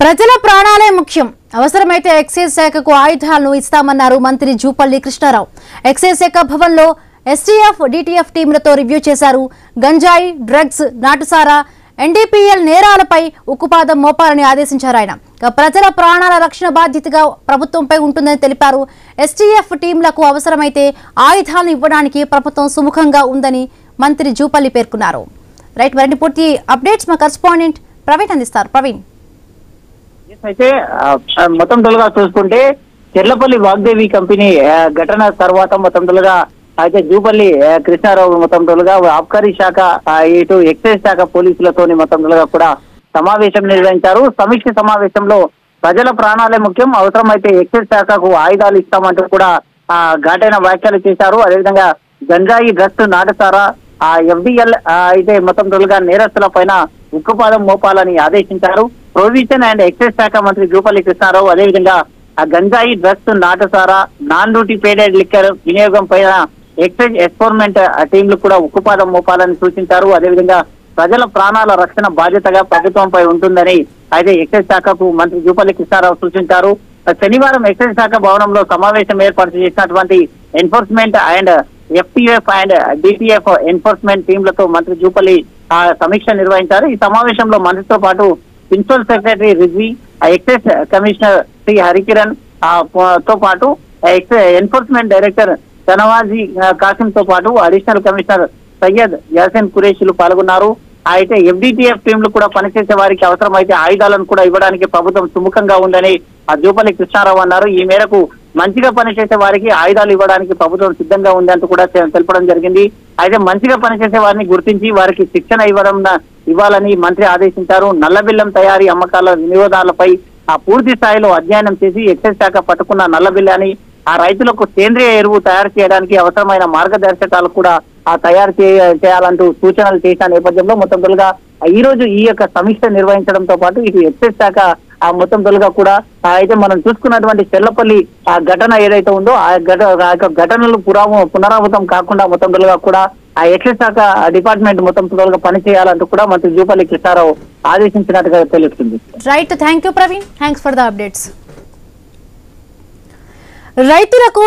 ప్రజల ప్రాణాలే ముఖ్యం. అవసరమైతే ఎక్సైజ్ శాఖకు ఆయుధాలను ఇస్తామన్నారు మంత్రి జూపల్లి కృష్ణారావు. ఎక్సైజ్ శాఖ భవన్లో ఎస్టీఎఫ్, డిటిఎఫ్ టీంలతో రివ్యూ చేశారు. గంజాయి, డ్రగ్స్, నాటుసారా, ఎన్డీపీఎల్ నేరాలపై ఉక్కుపాదం మోపాలని ఆదేశించారు ఆయన. ప్రజల ప్రాణాల రక్షణ బాధ్యతగా ప్రభుత్వంపై ఉంటుందని తెలిపారు. ఎస్టీఎఫ్ టీంలకు అవసరమైతే ఆయుధాలను ఇవ్వడానికి ప్రభుత్వం సుముఖంగా ఉందని మంత్రి జూపల్లి పేర్కొన్నారు. రైట్, మరిన్ని పూర్తి అప్డేట్స్ మా కరెస్పాండెంట్ ప్రవీణ్ అందిస్తారు. ప్రవీణ్, అయితే మొత్తం తొలగా చూసుకుంటే చెర్లపల్లి వాగ్దేవి కంపెనీ ఘటన తర్వాత మొత్తం తొలగా అయితే జూపల్లి కృష్ణారావు మొత్తం తొలగా ఆబ్కారీ శాఖ ఇటు ఎక్సైజ్ శాఖ పోలీసులతోని మొత్తం తొలగా కూడా సమావేశం నిర్వహించారు. సమీక్ష సమావేశంలో ప్రజల ప్రాణాలే ముఖ్యం, అవసరమైతే ఎక్సైజ్ శాఖకు ఆయుధాలు ఇస్తామంటూ కూడా ఘాటైన వ్యాఖ్యలు చేశారు. అదేవిధంగా గంజాయి, డ్రగ్స్, నాటుసారా, ఎఫ్డిఎల్ అయితే మొత్తం తొలగా నేరస్తుల పైన ఉక్కుపాదం మోపాలని ఆదేశించారు. ప్రొవిజన్ అండ్ ఎక్సైజ్ శాఖ మంత్రి జూపల్లి కృష్ణారావు అదేవిధంగా గంజాయి, డ్రగ్స్, నాటుసారా, నాన్ డ్యూటీ పేడెడ్ లిక్కర్ వినియోగం పైన ఎక్సైజ్ ఎన్ఫోర్స్మెంట్ టీంలు కూడా ఉక్కుపాదం మోపాలని సూచించారు. అదేవిధంగా ప్రజల ప్రాణాల రక్షణ బాధ్యతగా ప్రభుత్వంపై ఉంటుందని అయితే ఎక్సైజ్ శాఖకు మంత్రి జూపల్లి కృష్ణారావు సూచించారు. శనివారం ఎక్సైజ్ శాఖ భవనంలో సమావేశం ఏర్పాటు చేసినటువంటి enforcement and FTF and DTF enforcement టీంలతో మంత్రి జూపల్లి సమీక్ష నిర్వహించారు. ఈ సమావేశంలో మంత్రితో పాటు principal secretary Rizvi, excise commissioner Shri Harikiran తో పాటు ఎన్ఫోర్స్మెంట్ డైరెక్టర్ షనవాజీ కాసిం తో పాటు అడిషనల్ కమిషనర్ సయ్యద్ యాసిన్ కురేషిలు పాల్గొన్నారు. అయితే ఎఫ్డిటిఎఫ్ టీంలు కూడా పనిచేసే వారికి అవసరమైతే ఆయుధాలను కూడా ఇవ్వడానికి ప్రభుత్వం సుముఖంగా ఉందని జూపల్లి కృష్ణారావు అన్నారు. ఈ మేరకు మంచిగా పనిచేసే వారికి ఆయుధాలు ఇవ్వడానికి ప్రభుత్వం సిద్ధంగా ఉందంటూ కూడా తెలపడం జరిగింది. అయితే మంచిగా పనిచేసే వారిని గుర్తించి వారికి శిక్షణ ఇవ్వాలని మంత్రి ఆదేశించారు. నల్లబిల్లం తయారీ, అమ్మకాల వినియోగదారులపై పూర్తి స్థాయిలో అధ్యయనం చేసి ఎక్సైజ్ శాఖ పట్టుకున్న నల్లబిల్లాన్ని రైతులకు సేంద్రియ ఎరువు తయారు చేయడానికి అవసరమైన మార్గదర్శకాలు కూడా తయారు చేయాలంటూ సూచనలు చేసిన నేపథ్యంలో మొత్తం తొలగా ఈ రోజు ఈ యొక్క సమీక్ష నిర్వహించడంతో పాటు ఇటు ఎక్సైజ్ శాఖ మొత్తం తొలగా కూడా అయితే మనం చూసుకున్నటువంటి చెర్లపల్లి ఘటన ఏదైతే ఉందో ఆ ఘటనలు పునరావృతం కాకుండా మొత్తం తొలగా కూడా ఆ ఎక్సైజ్ శాఖ డిపార్ట్మెంట్ మొత్తం తొలగా పనిచేయాలంటూ కూడా మంత్రి జూపల్లి కృష్ణారావు ఆదేశించినట్టుగా తెలుస్తుంది. Right, thank you Praveen, thanks for the updates. రైతులకు